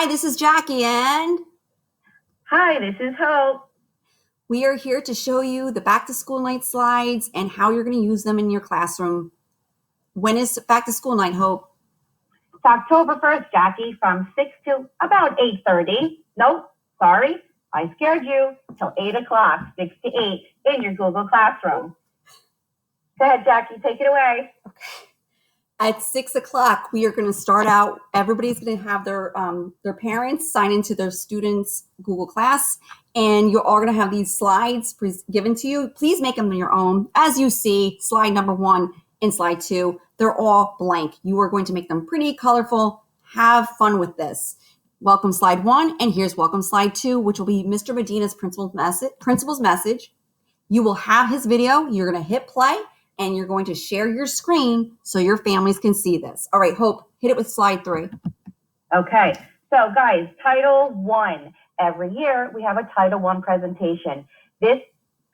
Hi, this is Jackie, and Hi, this is Hope. we are here to show you the back to school night slides and how you're going to use them in your classroom. When is back to school night, Hope? It's October 1st, Jackie, from 6 to about 8:30. Nope, sorry, I scared you. Till 8 o'clock, 6 to 8 in your Google Classroom. Go ahead, Jackie, take it away. Okay. At 6 o'clock, we are going to start out. Everybody's going to have their parents sign into their students' Google Class, and you're all going to have these slides given to you. Please make them your own. As you see, slide number 1 and slide 2, they're all blank. You are going to make them pretty colorful. Have fun with this. Welcome slide 1, and here's welcome slide 2, which will be Mr. Medina's principal's message. You will have his video. You're going to hit play, and you're going to share your screen so your families can see this. All right, Hope, hit it with slide 3. Okay, so guys, Title I. Every year we have a Title I presentation. This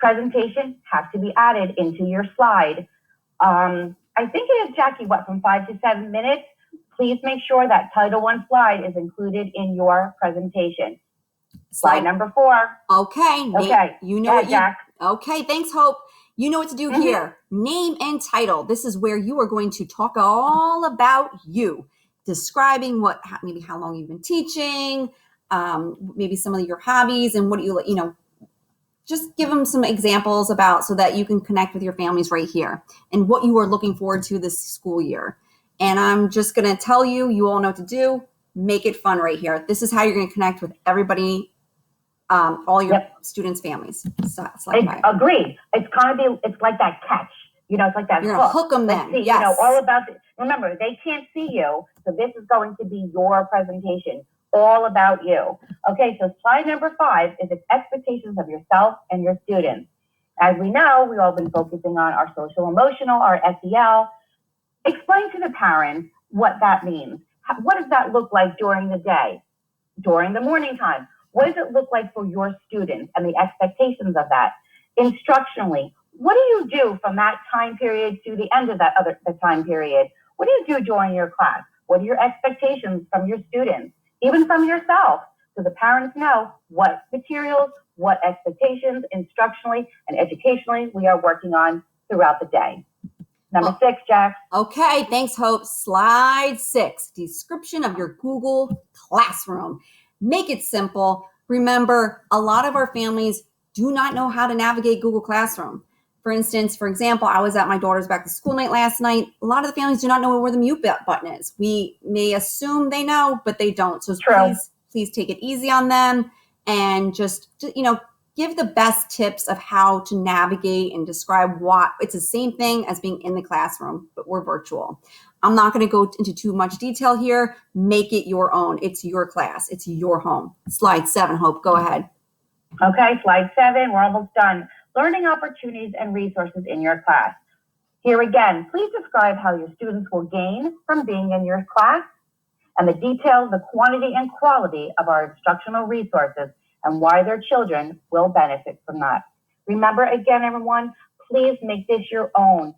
presentation has to be added into your slide. I think it is, Jackie, from 5 to 7 minutes? Please make sure that Title I slide is included in your presentation. Slide number 4. Okay. Okay. You know what, Jack. Okay, thanks, Hope. You know what to do here. Name and title. This is where you are going to talk all about you, describing maybe how long you've been teaching, maybe some of your hobbies and what just give them some examples about so that you can connect with your families right here and what you are looking forward to this school year. And I'm just going to tell you, you all know what to do. Make it fun right here. This is how you're going to connect with everybody, all your students' families. Agreed. It's like that catch. It's like that You're going to hook them then. See, yes. All about remember, they can't see you, so this is going to be your presentation, all about you. Okay, so slide number 5 is expectations of yourself and your students. As we know, we've all been focusing on our social emotional, our SEL. Explain to the parents what that means. What does that look like during the day, during the morning time? What does it look like for your students and the expectations of that? Instructionally, what do you do from that time period to the end of the time period? What do you do during your class? What are your expectations from your students, even from yourself? So the parents know what materials, what expectations instructionally and educationally we are working on throughout the day. Number 6, Jack. Okay, thanks, Hope. Slide 6, description of your Google Classroom. Make it simple. Remember, a lot of our families do not know how to navigate Google Classroom. For example, I was at my daughter's back to school night last night. A lot of the families do not know where the mute button is. We may assume they know, but they don't. So please take it easy on them and just give the best tips of how to navigate and describe what it's the same thing as being in the classroom, but we're virtual. I'm not going to go into too much detail here. Make it your own. It's your class. It's your home. Slide 7, Hope, go ahead. Okay, slide 7, we're almost done. Learning opportunities and resources in your class. Here again, please describe how your students will gain from being in your class and the details, the quantity and quality of our instructional resources and why their children will benefit from that. Remember, again, everyone, please make this your own.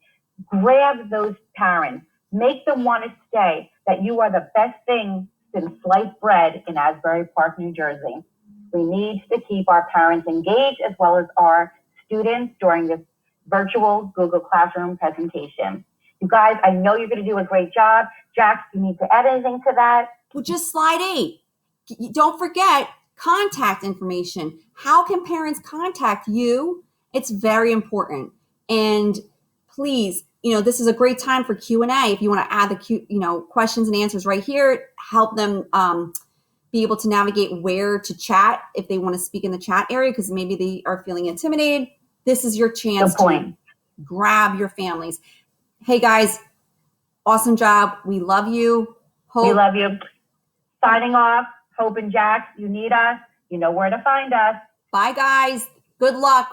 Grab those parents. Make them want to stay, that you are the best thing since sliced bread in Asbury Park, New Jersey. We need to keep our parents engaged as well as our students during this virtual Google Classroom presentation. You guys, I know you're going to do a great job. Jack, you need to add anything to that? Well, just slide 8. Don't forget contact information. How can parents contact you? It's very important. And please, this is a great time for Q&A. If you want to add the questions and answers right here, help them be able to navigate where to chat if they want to speak in the chat area because maybe they are feeling intimidated. This is your chance to grab your families. Hey guys, awesome job. We love you. Hope. We love you. Signing off. Hope and Jack, you need us. You know where to find us. Bye guys. Good luck.